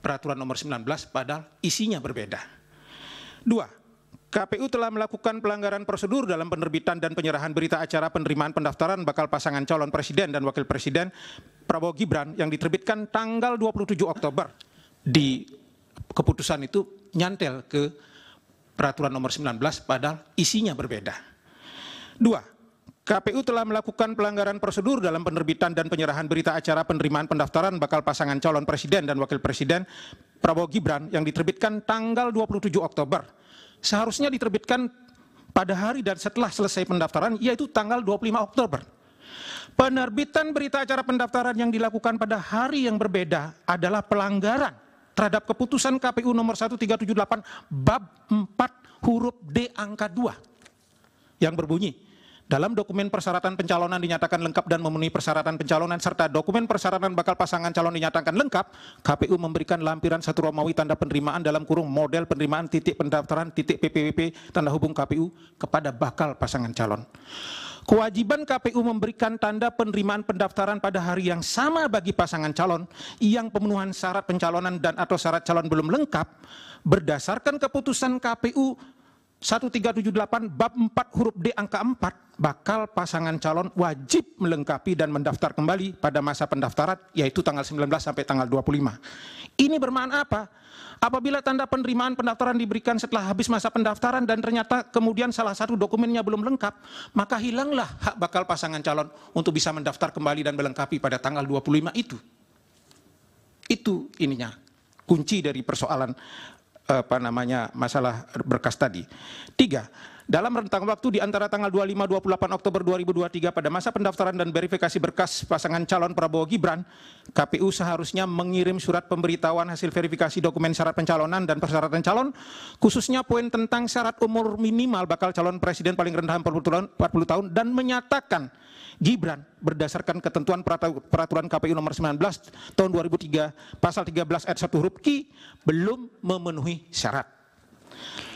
peraturan nomor 19 padahal isinya berbeda. 2. KPU telah melakukan pelanggaran prosedur dalam penerbitan dan penyerahan berita acara penerimaan pendaftaran bakal pasangan calon presiden dan wakil presiden Prabowo Gibran yang diterbitkan tanggal 27 Oktober. Di keputusan itu nyantel ke peraturan nomor 19 padahal isinya berbeda. 2. KPU telah melakukan pelanggaran prosedur dalam penerbitan dan penyerahan berita acara penerimaan pendaftaran bakal pasangan calon presiden dan wakil presiden Prabowo Gibran yang diterbitkan tanggal 27 Oktober. Seharusnya diterbitkan pada hari dan setelah selesai pendaftaran, yaitu tanggal 25 Oktober. Penerbitan berita acara pendaftaran yang dilakukan pada hari yang berbeda adalah pelanggaran terhadap keputusan KPU nomor 1378 bab 4 huruf D angka 2 yang berbunyi, dalam dokumen persyaratan pencalonan dinyatakan lengkap dan memenuhi persyaratan pencalonan serta dokumen persyaratan bakal pasangan calon dinyatakan lengkap, KPU memberikan lampiran 1 Romawi tanda penerimaan dalam kurung model penerimaan titik pendaftaran titik PPWP tanda hubung KPU kepada bakal pasangan calon. Kewajiban KPU memberikan tanda penerimaan pendaftaran pada hari yang sama bagi pasangan calon yang pemenuhan syarat pencalonan dan atau syarat calon belum lengkap berdasarkan keputusan KPU 1378 bab 4 huruf D angka 4, bakal pasangan calon wajib melengkapi dan mendaftar kembali pada masa pendaftaran yaitu tanggal 19 sampai tanggal 25. Ini bermakna apa? Apabila tanda penerimaan pendaftaran diberikan setelah habis masa pendaftaran dan ternyata kemudian salah satu dokumennya belum lengkap, maka hilanglah hak bakal pasangan calon untuk bisa mendaftar kembali dan melengkapi pada tanggal 25 itu. Itu ininya, kunci dari persoalan masalah berkas tadi. 3. Dalam rentang waktu di antara tanggal 25-28 Oktober 2023 pada masa pendaftaran dan verifikasi berkas pasangan calon Prabowo Gibran, KPU seharusnya mengirim surat pemberitahuan hasil verifikasi dokumen syarat pencalonan dan persyaratan calon, khususnya poin tentang syarat umur minimal bakal calon presiden paling rendah 40 tahun dan menyatakan Gibran berdasarkan ketentuan peraturan KPU nomor 19 tahun 2003 pasal 13 ayat 1 huruf Q belum memenuhi syarat.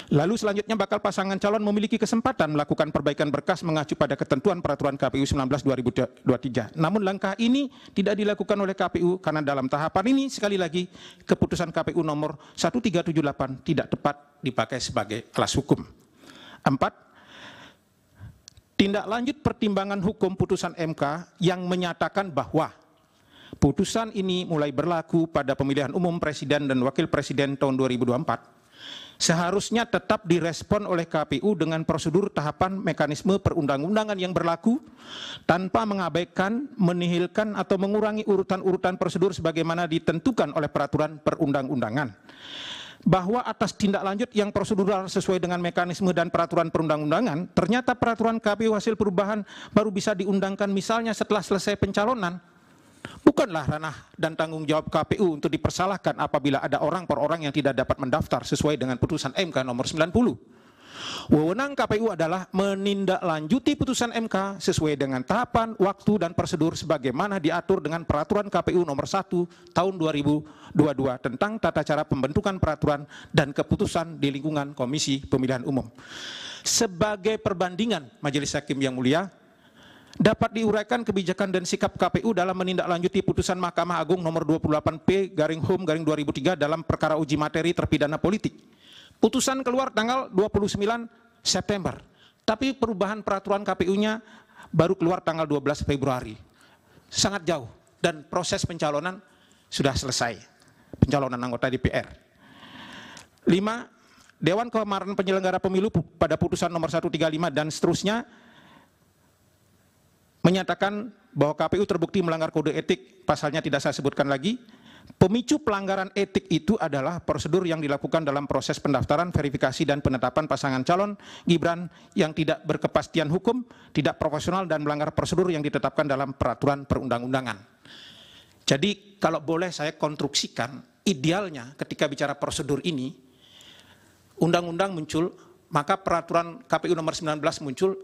Lalu selanjutnya bakal pasangan calon memiliki kesempatan melakukan perbaikan berkas mengacu pada ketentuan peraturan KPU 19/2023. Namun langkah ini tidak dilakukan oleh KPU karena dalam tahapan ini sekali lagi keputusan KPU nomor 1378 tidak tepat dipakai sebagai alas hukum. 4. Tindak lanjut pertimbangan hukum putusan MK yang menyatakan bahwa putusan ini mulai berlaku pada pemilihan umum presiden dan wakil presiden tahun 2024 seharusnya tetap direspon oleh KPU dengan prosedur tahapan mekanisme perundang-undangan yang berlaku tanpa mengabaikan, menihilkan atau mengurangi urutan-urutan prosedur sebagaimana ditentukan oleh peraturan perundang-undangan. Bahwa atas tindak lanjut yang prosedural sesuai dengan mekanisme dan peraturan perundang-undangan, ternyata peraturan KPU hasil perubahan baru bisa diundangkan misalnya setelah selesai pencalonan. Bukanlah ranah dan tanggung jawab KPU untuk dipersalahkan apabila ada orang per orang yang tidak dapat mendaftar sesuai dengan putusan MK nomor 90. Wewenang KPU adalah menindaklanjuti putusan MK sesuai dengan tahapan, waktu, dan prosedur sebagaimana diatur dengan peraturan KPU nomor 1 tahun 2022 tentang tata cara pembentukan peraturan dan keputusan di lingkungan Komisi Pemilihan Umum. Sebagai perbandingan Majelis Hakim yang mulia, dapat diuraikan kebijakan dan sikap KPU dalam menindaklanjuti putusan Mahkamah Agung nomor 28P/Hum/2003 dalam perkara uji materi terpidana politik. Putusan keluar tanggal 29 September, tapi perubahan peraturan KPU-nya baru keluar tanggal 12 Februari. Sangat jauh dan proses pencalonan sudah selesai, pencalonan anggota DPR. 5. Dewan Kehormatan Penyelenggara Pemilu pada putusan nomor 135 dan seterusnya menyatakan bahwa KPU terbukti melanggar kode etik, pasalnya tidak saya sebutkan lagi. Pemicu pelanggaran etik itu adalah prosedur yang dilakukan dalam proses pendaftaran, verifikasi, dan penetapan pasangan calon Gibran yang tidak berkepastian hukum, tidak profesional, dan melanggar prosedur yang ditetapkan dalam peraturan perundang-undangan. Jadi kalau boleh saya konstruksikan, idealnya ketika bicara prosedur ini, undang-undang muncul, maka peraturan KPU nomor 19 muncul,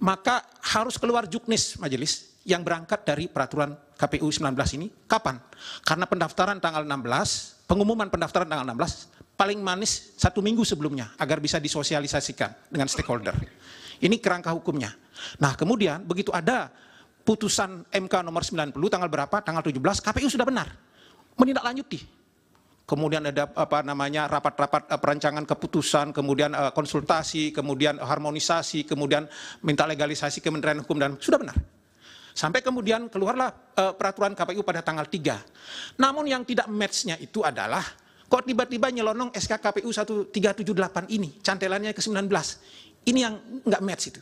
maka harus keluar juknis majelis yang berangkat dari peraturan KPU 19 ini. Kapan? Karena pendaftaran tanggal 16, pengumuman pendaftaran tanggal 16, paling manis 1 minggu sebelumnya, agar bisa disosialisasikan dengan stakeholder. Ini kerangka hukumnya. Nah kemudian begitu ada putusan MK nomor 90 tanggal berapa? Tanggal 17, KPU sudah benar menindaklanjuti. kemudian ada rapat-rapat perancangan keputusan, kemudian konsultasi, kemudian harmonisasi, kemudian minta legalisasi Kementerian Hukum dan sudah benar. Sampai kemudian keluarlah peraturan KPU pada tanggal 3. Namun yang tidak match-nya itu adalah kok tiba-tiba nyelonong SK KPU 1378 ini, cantelannya ke-19. Ini yang nggak match itu.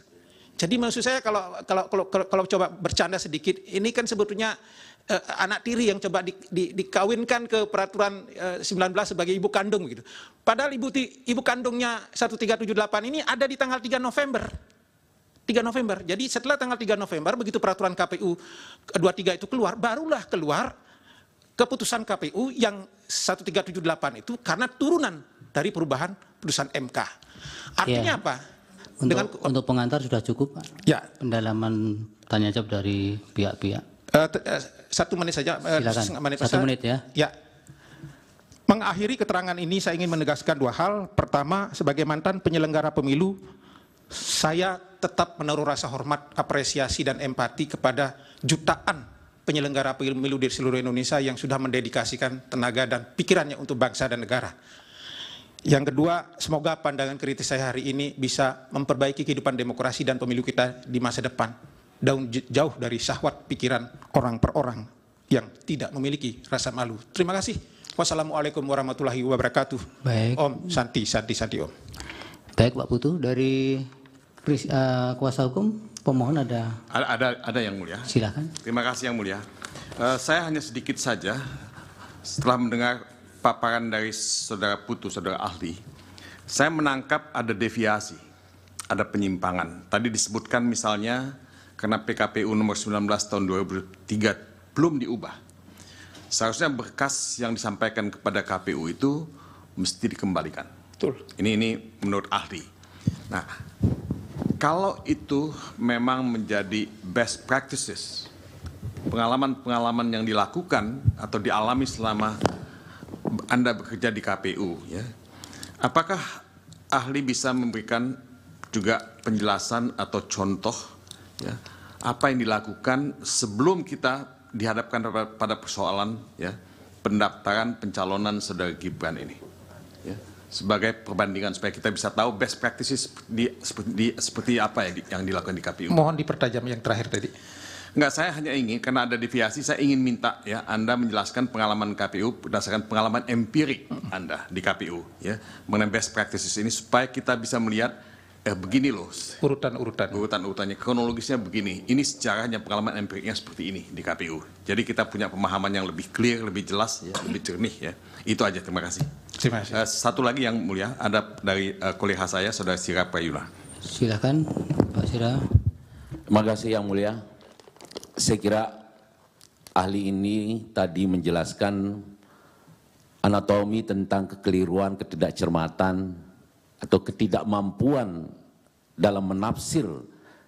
Jadi maksud saya kalau coba bercanda sedikit, ini kan sebetulnya anak tiri yang coba dikawinkan ke peraturan 19 sebagai ibu kandung gitu. Padahal ibu kandungnya 1378 ini ada di tanggal 3 November. 3 November. Jadi setelah tanggal 3 November begitu peraturan KPU 23 itu keluar, barulah keluar keputusan KPU yang 1378 itu karena turunan dari perubahan putusan MK. Artinya apa? Untuk pengantar sudah cukup, Pak? Ya. Pendalaman tanya jawab dari pihak-pihak. 1 menit saja. Silakan. 1 menit ya. Ya. Mengakhiri keterangan ini saya ingin menegaskan 2 hal. Pertama, sebagai mantan penyelenggara pemilu, saya tetap menaruh rasa hormat, apresiasi, dan empati kepada jutaan penyelenggara pemilu di seluruh Indonesia yang sudah mendedikasikan tenaga dan pikirannya untuk bangsa dan negara. Yang kedua, semoga pandangan kritis saya hari ini bisa memperbaiki kehidupan demokrasi dan pemilu kita di masa depan. Jauh dari syahwat pikiran orang per orang yang tidak memiliki rasa malu. Terima kasih. Wassalamualaikum warahmatullahi wabarakatuh. Baik. Om, Santi Om. Baik, Pak Putu, dari kuasa hukum pemohon ada yang mulia. Silakan. Terima kasih yang mulia. Saya hanya sedikit saja setelah mendengar paparan dari saudara Putu, saudara ahli, saya menangkap ada deviasi, ada penyimpangan. Tadi disebutkan misalnya karena PKPU nomor 19 tahun 2003 belum diubah. Seharusnya berkas yang disampaikan kepada KPU itu mesti dikembalikan. Betul. Ini menurut ahli. Nah, kalau itu memang menjadi best practices, pengalaman-pengalaman yang dilakukan atau dialami selama Anda bekerja di KPU, ya, apakah ahli bisa memberikan juga penjelasan atau contoh, ya, apa yang dilakukan sebelum kita dihadapkan pada persoalan, ya, pendaftaran pencalonan saudara Gibran ini, ya, sebagai perbandingan supaya kita bisa tahu best practices seperti apa yang dilakukan di KPU. Mohon dipertajam yang terakhir tadi. Enggak, saya hanya ingin, karena ada deviasi, saya ingin minta ya Anda menjelaskan pengalaman KPU berdasarkan pengalaman empirik Anda di KPU, ya, mengenai best practices ini supaya kita bisa melihat begini loh urutannya, kronologisnya begini, ini sejarahnya, pengalaman empiriknya seperti ini di KPU. Jadi kita punya pemahaman yang lebih clear, lebih jelas, ya, lebih jernih, ya. Itu aja, terima kasih. Terima kasih. Satu lagi yang mulia, ada dari kolega saya, saudara Sira Prayuna. Silakan, Pak Sira. Terima kasih yang mulia. Saya kira ahli ini tadi menjelaskan anatomi tentang kekeliruan, ketidakcermatan, atau ketidakmampuan dalam menafsir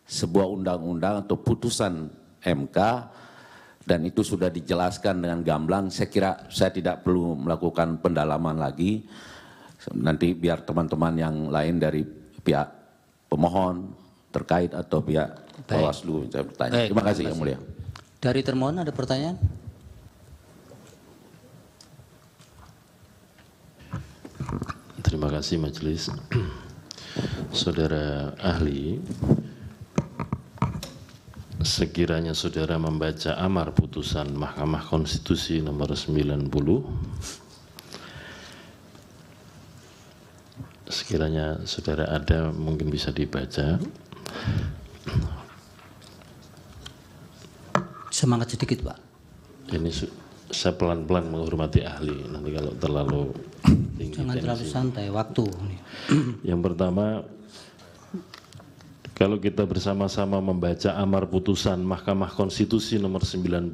sebuah undang-undang atau putusan MK, dan itu sudah dijelaskan dengan gamblang. Saya kira saya tidak perlu melakukan pendalaman lagi. Nanti biar teman-teman yang lain dari pihak pemohon terkait atau pihak Bawaslu saya bertanya. Terima kasih yang mulia. Dari termohon ada pertanyaan? Terima kasih majelis. Saudara ahli, sekiranya saudara membaca amar putusan Mahkamah Konstitusi nomor 90, sekiranya saudara ada mungkin bisa dibaca. Semangat sedikit, Pak. Ini saya pelan-pelan menghormati ahli, nanti kalau terlalu tinggi jangan terlalu santai, waktu. Yang pertama, kalau kita bersama-sama membaca amar putusan Mahkamah Konstitusi nomor 90,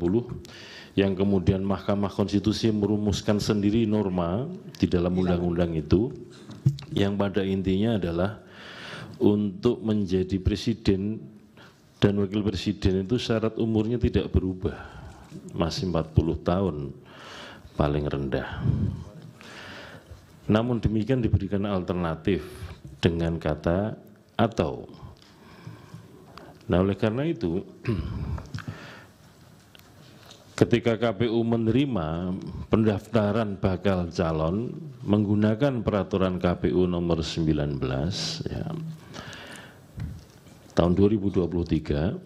yang kemudian Mahkamah Konstitusi merumuskan sendiri norma di dalam undang-undang itu, yang pada intinya adalah untuk menjadi presiden dan wakil presiden itu syarat umurnya tidak berubah, masih 40 tahun paling rendah. Namun demikian diberikan alternatif dengan kata atau. Nah oleh karena itu ketika KPU menerima pendaftaran bakal calon menggunakan peraturan KPU nomor 19 ya, tahun 2023,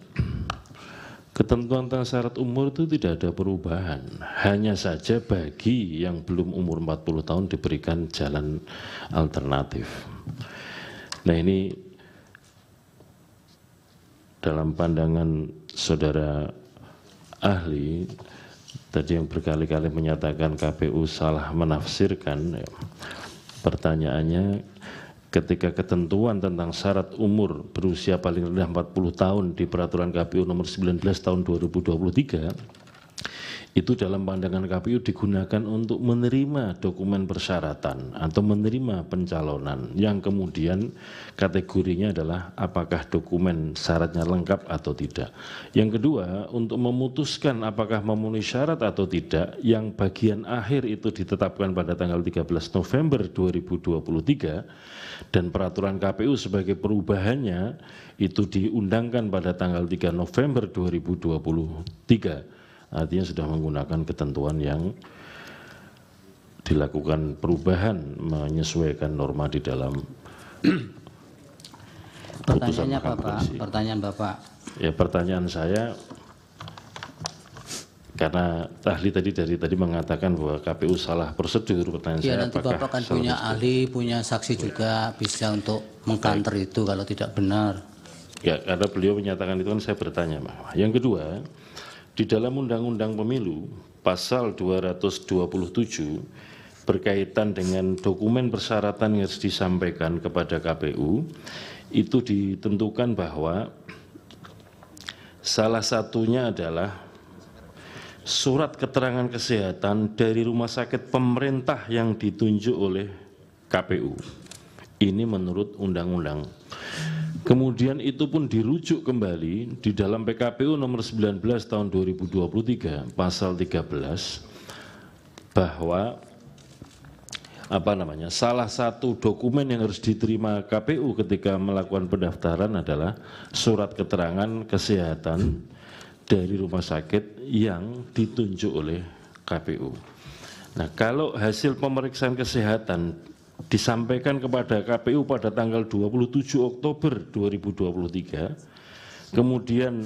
ketentuan tentang syarat umur itu tidak ada perubahan. Hanya saja bagi yang belum umur 40 tahun diberikan jalan alternatif. Nah, ini dalam pandangan saudara ahli tadi yang berkali-kali menyatakan KPU salah menafsirkan, ya, pertanyaannya ketika ketentuan tentang syarat umur berusia paling rendah 40 tahun di peraturan KPU nomor 19 tahun 2023 itu dalam pandangan KPU digunakan untuk menerima dokumen persyaratan atau menerima pencalonan yang kemudian kategorinya adalah apakah dokumen syaratnya lengkap atau tidak. Yang kedua, untuk memutuskan apakah memenuhi syarat atau tidak, yang bagian akhir itu ditetapkan pada tanggal 13 November 2023 dan peraturan KPU sebagai perubahannya itu diundangkan pada tanggal 3 November 2023. Artinya sudah menggunakan ketentuan yang dilakukan perubahan menyesuaikan norma di dalam putusan Pertanyaannya Mahkamah Bapak, Konstitusi. pertanyaan Bapak. Ya, pertanyaan saya, karena ahli tadi mengatakan bahwa KPU salah prosedur, pertanyaan Ya, saya nanti apakah Bapak kan salah punya prosedur? ahli, punya saksi juga, bisa untuk mengkanter itu kalau tidak benar. Ya, karena beliau menyatakan itu kan saya bertanya. Yang kedua, di dalam Undang-Undang Pemilu pasal 227 berkaitan dengan dokumen persyaratan yang harus disampaikan kepada KPU itu ditentukan bahwa salah satunya adalah surat keterangan kesehatan dari rumah sakit pemerintah yang ditunjuk oleh KPU. Ini menurut undang-undang. Kemudian itu pun dirujuk kembali di dalam PKPU nomor 19 tahun 2023 pasal 13 bahwa salah satu dokumen yang harus diterima KPU ketika melakukan pendaftaran adalah surat keterangan kesehatan dari rumah sakit yang ditunjuk oleh KPU. Nah, kalau hasil pemeriksaan kesehatan disampaikan kepada KPU pada tanggal 27 Oktober 2023, kemudian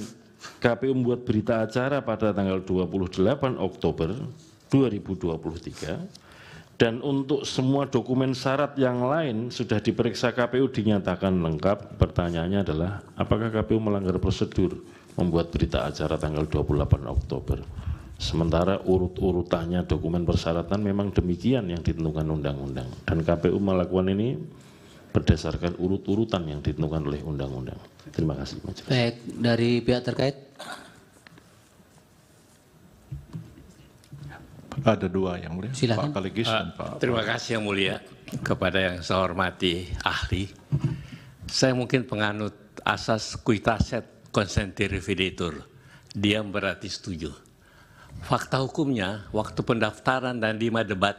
KPU membuat berita acara pada tanggal 28 Oktober 2023, dan untuk semua dokumen syarat yang lain sudah diperiksa KPU dinyatakan lengkap. Pertanyaannya adalah apakah KPU melanggar prosedur membuat berita acara tanggal 28 Oktober? Sementara urut-urutannya dokumen persyaratan memang demikian yang ditentukan undang-undang. Dan KPU melakukan ini berdasarkan urut-urutan yang ditentukan oleh undang-undang. Terima kasih. Baik, dari pihak terkait. Ada dua yang mulia, Silakan. Pak Kaligis dan Pak. Terima kasih yang mulia kepada yang saya hormati ahli. Saya mungkin penganut asas quitaset consentire videtur. Diam berarti setuju. Fakta hukumnya, waktu pendaftaran dan 5 debat,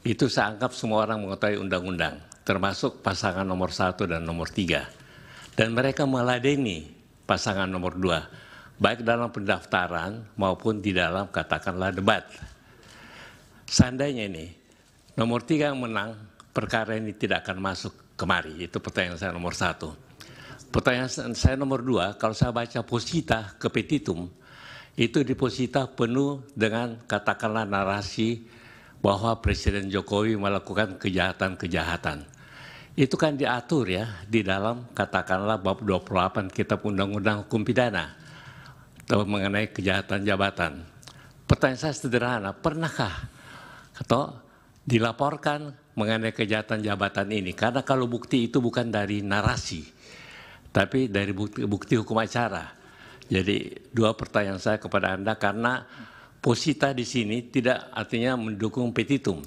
itu saya anggap semua orang mengetahui undang-undang, termasuk pasangan nomor 1 dan nomor 3. Dan mereka meladeni pasangan nomor 2, baik dalam pendaftaran maupun di dalam katakanlah debat. Seandainya ini, nomor 3 yang menang, perkara ini tidak akan masuk kemari. Itu pertanyaan saya nomor 1. Pertanyaan saya nomor 2, kalau saya baca posita ke petitum, itu deposita penuh dengan katakanlah narasi bahwa Presiden Jokowi melakukan kejahatan-kejahatan. Itu kan diatur ya di dalam katakanlah bab 28 Kitab Undang-Undang Hukum Pidana mengenai kejahatan jabatan. Pertanyaan saya sederhana, pernahkah atau dilaporkan mengenai kejahatan jabatan ini? Karena kalau bukti itu bukan dari narasi, tapi dari bukti hukum acara. Jadi dua pertanyaan saya kepada Anda, karena posita di sini tidak artinya mendukung petitum,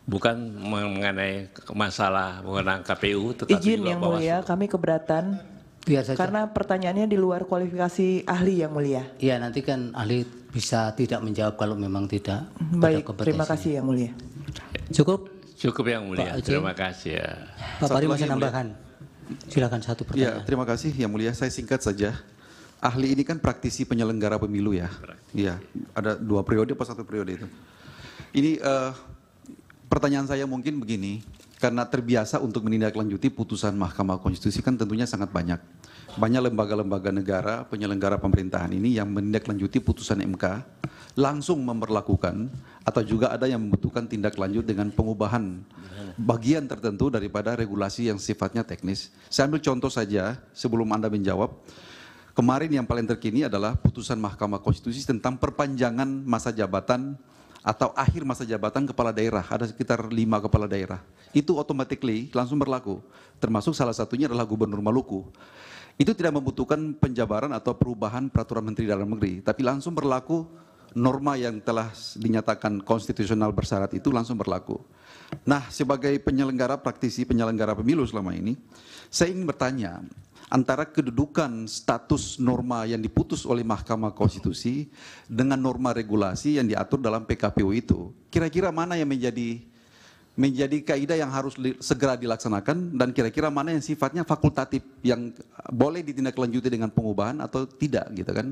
bukan mengenai masalah mengenai KPU, tetapi izin juga yang mulia, Bawaslu. kami keberatan Biar saja. karena pertanyaannya di luar kualifikasi ahli yang mulia. Iya, nanti kan ahli bisa tidak menjawab kalau memang tidak ada Baik, kompetensi. terima kasih yang mulia. Cukup? Cukup yang mulia, Pak Aceh. terima kasih ya. Pak Satu Pari lagi, masih yang mulia. nambahkan. Silakan satu Ya, pertanyaan. terima kasih yang mulia. Saya singkat saja. ahli ini kan praktisi penyelenggara pemilu ya. Iya, ada 2 periode apa 1 periode itu. Ini pertanyaan saya mungkin begini, karena terbiasa untuk menindaklanjuti putusan Mahkamah Konstitusi kan tentunya sangat banyak. Banyak lembaga-lembaga negara, penyelenggara pemerintahan ini yang menindaklanjuti putusan MK, langsung memperlakukan atau juga ada yang membutuhkan tindak lanjut dengan pengubahan bagian tertentu daripada regulasi yang sifatnya teknis. Saya ambil contoh saja sebelum Anda menjawab. Kemarin yang paling terkini adalah putusan Mahkamah Konstitusi tentang perpanjangan masa jabatan atau akhir masa jabatan kepala daerah. Ada sekitar 5 kepala daerah. Itu automatically langsung berlaku. Termasuk salah satunya adalah Gubernur Maluku. Itu tidak membutuhkan penjabaran atau perubahan peraturan Menteri Dalam Negeri, tapi langsung berlaku norma yang telah dinyatakan konstitusional bersyarat itu langsung berlaku. Nah, sebagai penyelenggara praktisi penyelenggara pemilu selama ini, saya ingin bertanya, antara kedudukan status norma yang diputus oleh Mahkamah Konstitusi dengan norma regulasi yang diatur dalam PKPU itu, kira-kira mana yang menjadi kaidah yang harus segera dilaksanakan dan kira-kira mana yang sifatnya fakultatif yang boleh ditindaklanjuti dengan pengubahan atau tidak gitu kan.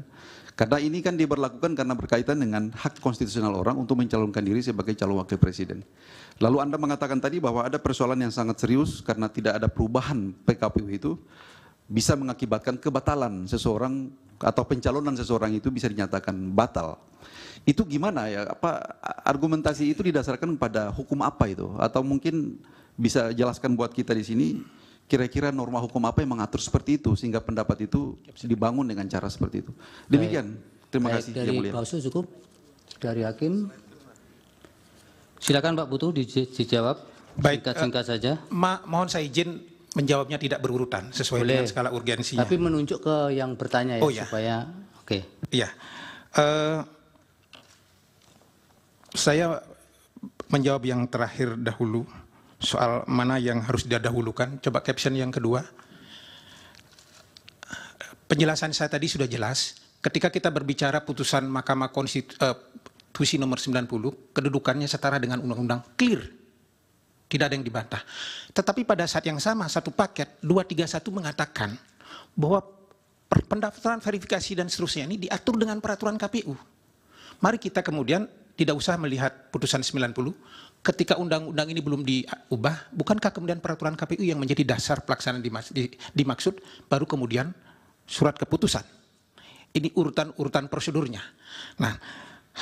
Karena ini kan diberlakukan karena berkaitan dengan hak konstitusional orang untuk mencalonkan diri sebagai calon wakil presiden. Lalu Anda mengatakan tadi bahwa ada persoalan yang sangat serius karena tidak ada perubahan PKPU itu bisa mengakibatkan kebatalan seseorang atau pencalonan seseorang itu bisa dinyatakan batal. Itu gimana ya? Apa argumentasi itu didasarkan pada hukum apa itu? Atau mungkin bisa jelaskan buat kita di sini kira-kira norma hukum apa yang mengatur seperti itu sehingga pendapat itu dibangun dengan cara seperti itu. Demikian. Terima kasih. Dari Pak Oso cukup. Dari Hakim. Silakan Pak Putu dijawab. Baik, Singkat saja. Mohon saya izin menjawabnya tidak berurutan sesuai dengan skala urgensinya. Tapi menunjuk ke yang bertanya ya, Oh, ya. supaya oke. Iya. Saya menjawab yang terakhir dahulu soal mana yang harus didahulukan. Coba caption yang kedua. Penjelasan saya tadi sudah jelas. Ketika kita berbicara putusan Mahkamah Konstitusi nomor 90, kedudukannya setara dengan undang-undang, clear. Tidak ada yang dibantah. Tetapi pada saat yang sama, satu paket 231 mengatakan bahwa pendaftaran verifikasi dan seterusnya ini diatur dengan peraturan KPU. Mari kita kemudian tidak usah melihat putusan 90, ketika undang-undang ini belum diubah, bukankah kemudian peraturan KPU yang menjadi dasar pelaksanaan dimaksud, baru kemudian surat keputusan. Ini urutan-urutan prosedurnya. Nah,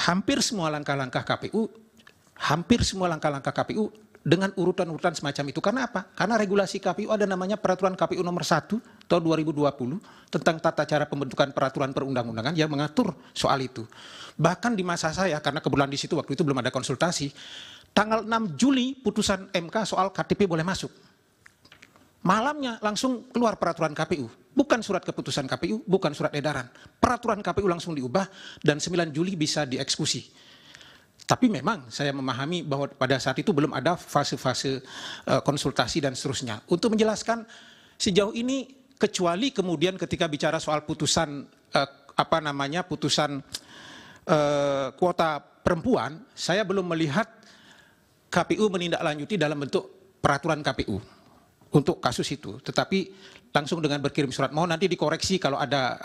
hampir semua langkah-langkah KPU dengan urutan-urutan semacam itu. Karena apa? Karena regulasi KPU ada namanya peraturan KPU nomor 1 tahun 2020 tentang tata cara pembentukan peraturan perundang-undangan yang mengatur soal itu. Bahkan di masa saya, karena kebetulan di situ waktu itu belum ada konsultasi, tanggal 6 Juli putusan MK soal KTP boleh masuk. Malamnya langsung keluar peraturan KPU. Bukan surat keputusan KPU, bukan surat edaran. Peraturan KPU langsung diubah dan 9 Juli bisa dieksekusi. Tapi memang saya memahami bahwa pada saat itu belum ada fase-fase konsultasi dan seterusnya. Untuk menjelaskan sejauh ini, kecuali kemudian ketika bicara soal putusan putusan kuota perempuan, saya belum melihat KPU menindaklanjuti dalam bentuk peraturan KPU untuk kasus itu. Tetapi langsung dengan berkirim surat, mohon nanti dikoreksi kalau ada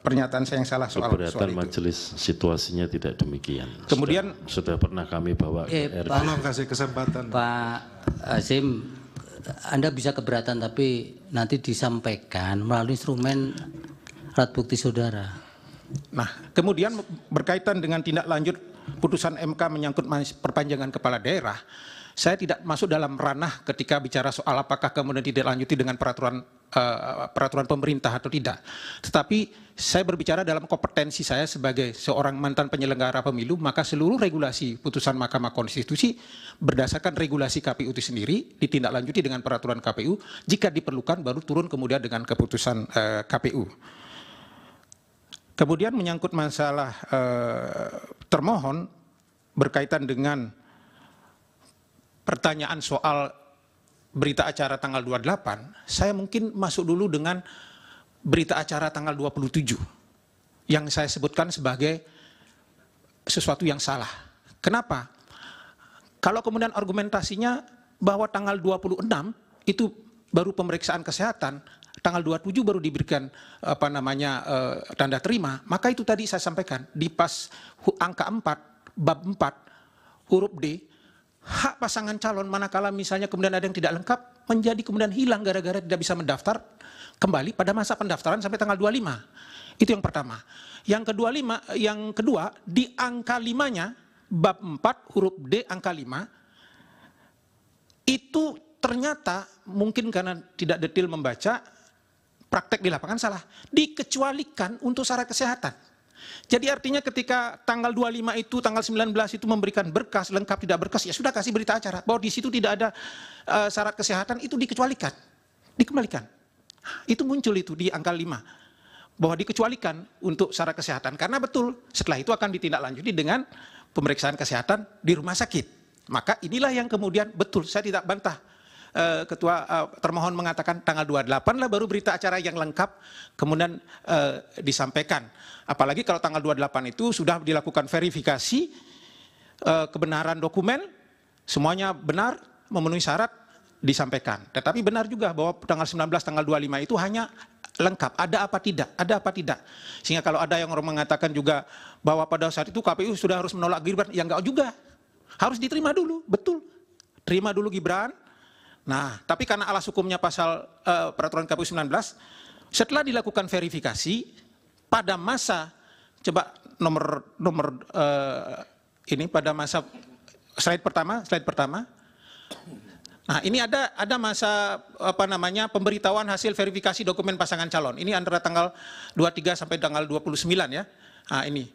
pernyataan saya yang salah soal itu. Keberatan majelis situasinya tidak demikian. Kemudian sudah pernah kami bawa ke RT. Tolong kasih kesempatan. Pak Hasim, Anda bisa keberatan tapi nanti disampaikan melalui instrumen alat bukti saudara. Nah, kemudian berkaitan dengan tindak lanjut putusan MK menyangkut perpanjangan kepala daerah, saya tidak masuk dalam ranah ketika bicara soal apakah kemudian tidak lanjuti dengan peraturan pemerintah atau tidak. Tetapi saya berbicara dalam kompetensi saya sebagai seorang mantan penyelenggara pemilu, maka seluruh regulasi putusan Mahkamah Konstitusi berdasarkan regulasi KPU itu sendiri ditindaklanjuti dengan peraturan KPU, jika diperlukan baru turun kemudian dengan keputusan KPU. Kemudian menyangkut masalah termohon berkaitan dengan pertanyaan soal berita acara tanggal 28, saya mungkin masuk dulu dengan berita acara tanggal 27 yang saya sebutkan sebagai sesuatu yang salah. Kenapa? Kalau kemudian argumentasinya bahwa tanggal 26 itu baru pemeriksaan kesehatan, tanggal 27 baru diberikan tanda terima, maka itu tadi saya sampaikan di pas angka 4 bab 4 huruf D, hak pasangan calon manakala misalnya kemudian ada yang tidak lengkap menjadi kemudian hilang gara-gara tidak bisa mendaftar kembali pada masa pendaftaran sampai tanggal 25. Itu yang pertama. Yang kedua di angka 5-nya bab 4 huruf D angka 5 itu ternyata mungkin karena tidak detail membaca, praktek di lapangan salah, dikecualikan untuk syarat kesehatan. Jadi artinya ketika tanggal 25 itu, tanggal 19 itu memberikan berkas, lengkap tidak berkas, ya sudah kasih berita acara bahwa di situ tidak ada syarat kesehatan, itu dikecualikan, dikembalikan. Itu muncul itu di angka 5, bahwa dikecualikan untuk syarat kesehatan. Karena betul, setelah itu akan ditindaklanjuti dengan pemeriksaan kesehatan di rumah sakit. Maka inilah yang kemudian betul, saya tidak bantah. Ketua termohon mengatakan tanggal 28 lah baru berita acara yang lengkap kemudian disampaikan. Apalagi kalau tanggal 28 itu sudah dilakukan verifikasi kebenaran dokumen, semuanya benar, memenuhi syarat, disampaikan. Tetapi benar juga bahwa tanggal 19, tanggal 25 itu hanya lengkap, ada apa tidak. Sehingga kalau ada yang orang mengatakan juga bahwa pada saat itu KPU sudah harus menolak Gibran, ya enggak juga. Harus diterima dulu, betul. Terima dulu Gibran. Nah, tapi karena alas hukumnya pasal peraturan KPU 19, setelah dilakukan verifikasi pada masa coba nomor ini pada masa slide pertama. Nah, ini ada masa pemberitahuan hasil verifikasi dokumen pasangan calon. Ini antara tanggal 23 sampai tanggal 29 ya. Nah, ini.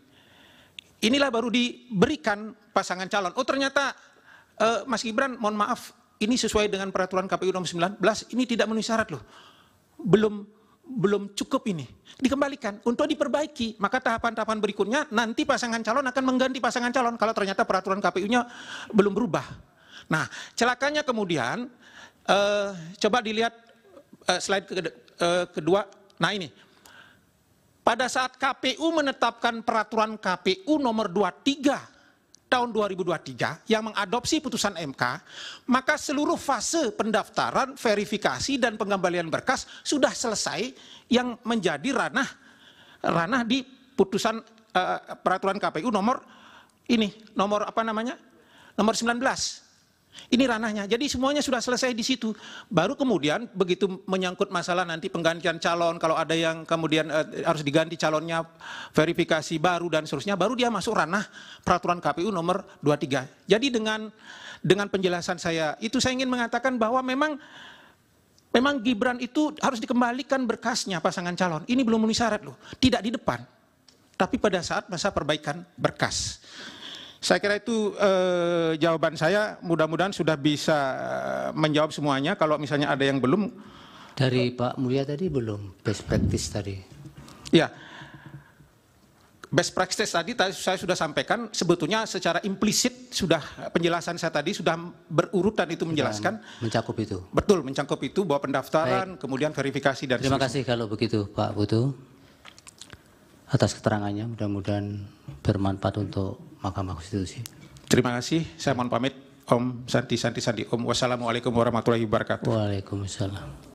Inilah baru diberikan pasangan calon. Oh, ternyata Mas Gibran, mohon maaf, ini sesuai dengan peraturan KPU nomor 19, ini tidak memenuhi syarat loh. Belum cukup ini. Dikembalikan untuk diperbaiki. Maka tahapan-tahapan berikutnya nanti pasangan calon akan mengganti pasangan calon kalau ternyata peraturan KPU-nya belum berubah. Nah, celakanya kemudian coba dilihat slide kedua. Nah, ini. Pada saat KPU menetapkan peraturan KPU nomor 23 tahun 2023 yang mengadopsi putusan MK, maka seluruh fase pendaftaran, verifikasi dan pengembalian berkas sudah selesai yang menjadi ranah di putusan peraturan KPU nomor 19. Ini ranahnya. Jadi semuanya sudah selesai di situ. Baru kemudian begitu menyangkut masalah nanti penggantian calon, kalau ada yang kemudian harus diganti calonnya, verifikasi baru dan seterusnya, baru dia masuk ranah peraturan KPU nomor 23. Jadi dengan penjelasan saya, itu saya ingin mengatakan bahwa memang Gibran itu harus dikembalikan berkasnya pasangan calon. Ini belum memenuhi syarat loh. Tidak di depan, tapi pada saat masa perbaikan berkas. Saya kira itu jawaban saya, mudah-mudahan sudah bisa menjawab semuanya. Kalau misalnya ada yang belum. Dari Pak Mulya tadi belum, best practice tadi. Ya, best practice tadi saya sudah sampaikan, sebetulnya secara implisit sudah penjelasan saya tadi sudah berurutan itu menjelaskan. Mencakup itu. Betul, mencakup itu bahwa pendaftaran, kemudian verifikasi dan terima kasih kalau begitu Pak Putu. Atas keterangannya, mudah-mudahan bermanfaat untuk Mahkamah Konstitusi. Terima kasih, saya mohon pamit. Om Santi. Om. Wassalamualaikum warahmatullahi wabarakatuh. Waalaikumsalam.